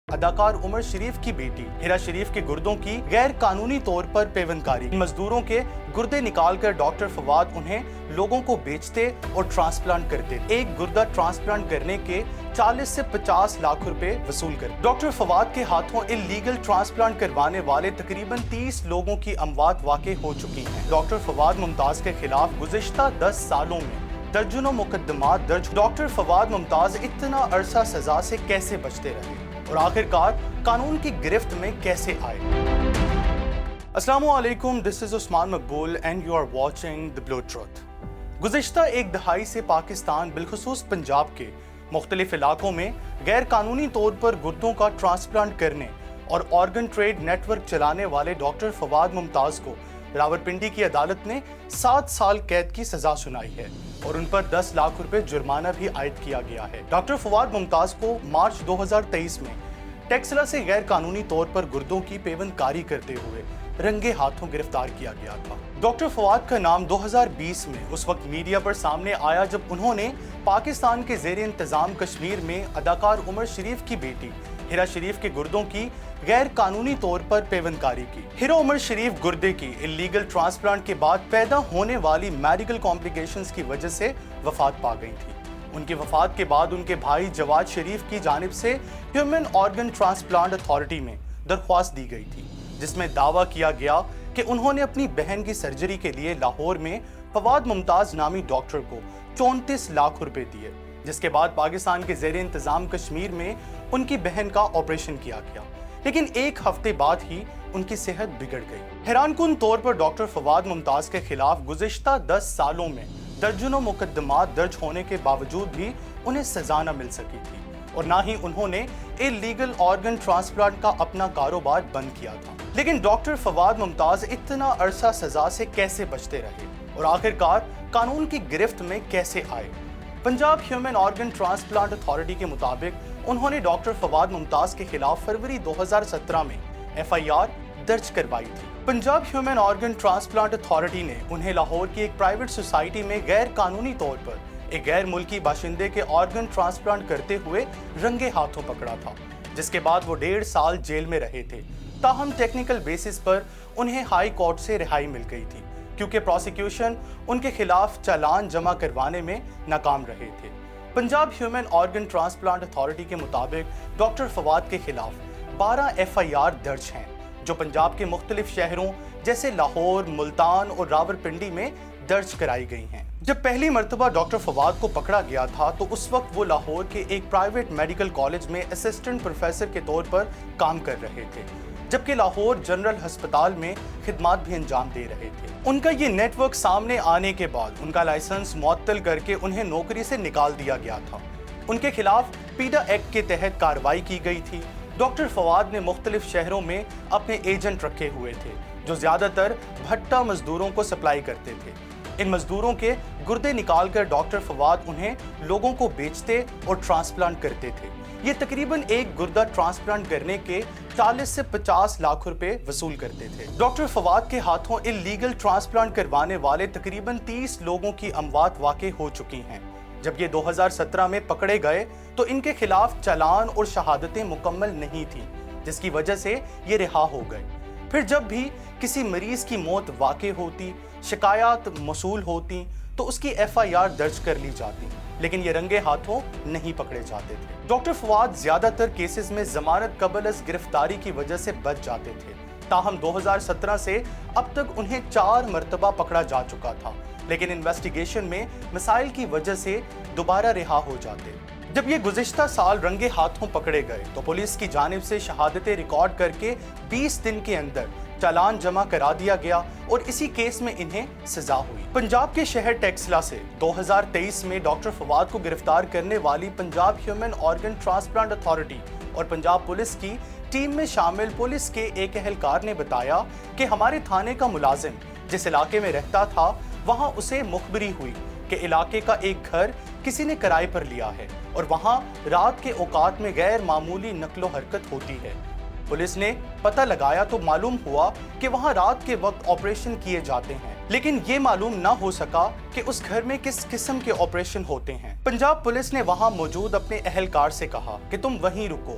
اداکار عمر شریف کی بیٹی ہیرا شریف کے گردوں کی غیر قانونی طور پر پیوندکاری، مزدوروں کے گردے نکال کر ڈاکٹر فواد انہیں لوگوں کو بیچتے اور ٹرانسپلانٹ کرتے، ایک گردہ ٹرانسپلانٹ کرنے کے 40 سے 50 لاکھ روپے وصول کرتے۔ ڈاکٹر فواد کے ہاتھوں اللیگل ٹرانسپلانٹ کروانے والے تقریباً 30 لوگوں کی اموات واقع ہو چکی ہیں۔ ڈاکٹر فواد ممتاز کے خلاف گزشتہ 10 سالوں میں درجنوں مقدمات درج۔ ڈاکٹر فواد ممتاز اتنا عرصہ سزا سے کیسے بچتے رہے اور آخرکار قانون کی گرفت میں کیسے آئے؟ السلام علیکم، this is Usman Maqbool and you are watching the Blue Truth. گزشتہ ایک دہائی سے پاکستان بالخصوص پنجاب کے مختلف علاقوں میں غیر قانونی طور پر گردوں کا ٹرانسپلانٹ کرنے اور آرگن ٹریڈ نیٹ ورک چلانے والے ڈاکٹر فواد ممتاز کو راولپنڈی کی عدالت نے 7 سال قید کی سزا سنائی ہے اور ان پر 10 لاکھ روپے جرمانہ بھی عائد کیا گیا ہے۔ ڈاکٹر فواد ممتاز کو مارچ 2023 میں ٹیکسلا سے غیر قانونی طور پر گردوں کی پیوندکاری کرتے ہوئے رنگے ہاتھوں گرفتار کیا گیا تھا۔ ڈاکٹر فواد کا نام 2020 میں اس وقت میڈیا پر سامنے آیا جب انہوں نے پاکستان کے زیر انتظام کشمیر میں اداکار عمر شریف کی بیٹی ہیرا شریف کے گردوں کی غیر قانونی طور پر پیوندکاری کی۔ ہیرا عمر شریف گردے کی اللیگل ٹرانسپلانٹ کے بعد پیدا ہونے والی میڈیکل کمپلیکیشنز کی وجہ سے وفات پا گئی تھی۔ ان کی وفات کے بعد ان کے بھائی جواد شریف کی جانب سے ہیومن آرگن ٹرانسپلانٹ اتھارٹی میں درخواست دی گئی تھی، جس میں دعویٰ کیا گیا کہ انہوں نے اپنی بہن کی سرجری کے لیے لاہور میں فواد ممتاز نامی ڈاکٹر کو 34 لاکھ روپے دیے، جس کے بعد پاکستان کے زیر انتظام کشمیر میں ان کی بہن کا آپریشن کیا گیا، لیکن ایک ہفتے بعد ہی ان کی صحت بگڑ گئی۔ حیران کن طور پر ڈاکٹر فواد ممتاز کے خلاف گزشتہ 10 سالوں میں درجنوں مقدمات درج ہونے کے باوجود بھی انہیں سزا نہ مل سکی تھی اور نہ ہی انہوں نے اللیگل آرگن ٹرانسپلانٹ کا اپنا کاروبار بند کیا تھا۔ لیکن ڈاکٹر فواد ممتاز اتنا عرصہ سزا سے کیسے بچتے رہے اور آخرکار قانون کی گرفت میں کیسے آئے؟ Punjab human organ transplant authority کے مطابق انہوں نے ڈاکٹر فواد ممتاز کے خلاف فروری 2017 میں FIR درج کروائی تھی۔ Punjab human organ transplant authority نے انہیں لاہور کی ایک پرائیویٹ سوسائٹی میں غیر قانونی طور پر ایک غیر ملکی باشندے کے آرگن ٹرانسپلانٹ کرتے ہوئے رنگے ہاتھوں پکڑا تھا، جس کے بعد وہ 1.5 سال جیل میں رہے تھے۔ تاہم ٹیکنیکل بیسس پر انہیں ہائی کورٹ سے رہائی مل گئی تھی کیونکہ پروسیکیوشن ان کے خلاف چالان جمع کروانے میں ناکام رہے تھے۔ Punjab human organ transplant authority کے مطابق ڈاکٹر فواد کے خلاف 12 FIR درج ہیں جو پنجاب کے مختلف شہروں جیسے لاہور، ملتان اور راولپنڈی میں درج کرائی گئی ہیں۔ جب پہلی مرتبہ ڈاکٹر فواد کو پکڑا گیا تھا تو اس وقت وہ لاہور کے ایک پرائیویٹ میڈیکل کالج میں اسسٹنٹ پروفیسر کے طور پر کام کر رہے تھے، جبکہ لاہور جنرل ہسپتال میں خدمات بھی انجام دے رہے تھے۔ ان کا یہ نیٹ ورک سامنے آنے کے بعد ان کا لائسنس معطل کر کے انہیں نوکری سے نکال دیا گیا تھا۔ ان کے خلاف پیڈا ایکٹ کے تحت کارروائی کی گئی تھی۔ ڈاکٹر فواد نے مختلف شہروں میں اپنے ایجنٹ رکھے ہوئے تھے جو زیادہ تر بھٹا مزدوروں کو سپلائی کرتے تھے۔ ان مزدوروں کے گردے نکال کر ڈاکٹر فواد انہیں لوگوں کو بیچتے اور ٹرانسپلانٹ کرتے تھے۔ یہ تقریباً ایک گردہ ٹرانسپلانٹ کرنے کے 40 سے 50 لاکھ روپے وصول کرتے تھے۔ ڈاکٹر فواد کے ہاتھوں اللیگل ٹرانسپلانٹ کروانے والے تقریباً 30 لوگوں کی اموات واقع ہو چکی ہیں۔ جب یہ 2017 میں پکڑے گئے تو ان کے خلاف چالان اور شہادتیں مکمل نہیں تھیں، جس کی وجہ سے یہ رہا ہو گئے۔ پھر جب بھی کسی مریض کی موت واقع ہوتی، شکایات موصول ہوتی تو اس کی FIR درج کر لی جاتی، لیکن یہ رنگے ہاتھوں نہیں پکڑے جاتے تھے۔ ڈاکٹر فواد زیادہ تر کیسز میں ضمانت قبل از گرفتاری کی وجہ سے بچ جاتے تھے، تاہم 2017 سے اب تک انہیں 4 مرتبہ پکڑا جا چکا تھا، لیکن انویسٹیگیشن میں مسائل کی وجہ سے دوبارہ رہا ہو جاتے۔ جب یہ گزشتہ سال رنگے ہاتھوں پکڑے گئے تو پولیس کی جانب سے شہادتیں ریکارڈ کر کے 20 دن کے اندر چالان جمع کرا دیا گیا اور اسی کیس میں انہیں سزا ہوئی۔ پنجاب کے شہر ٹیکسلا سے 2023 میں ڈاکٹر فواد کو گرفتار کرنے والی Punjab human organ transplant authority اور پنجاب پولیس کی ٹیم میں شامل پولیس کے ایک اہلکار نے بتایا کہ ہمارے تھانے کا ملازم جس علاقے میں رہتا تھا وہاں اسے مخبری ہوئی کہ علاقے کا ایک گھر کسی نے کرائے پر لیا ہے اور وہاں رات کے اوقات میں غیر معمولی نقل و حرکت ہوتی ہے۔ پولیس نے پتہ لگایا تو معلوم ہوا کہ وہاں رات کے وقت آپریشن کیے جاتے ہیں، لیکن یہ معلوم نہ ہو سکا کہ اس گھر میں کس قسم کے آپریشن ہوتے ہیں۔ پنجاب پولیس نے وہاں موجود اپنے اہلکار سے کہا کہ تم وہیں رکو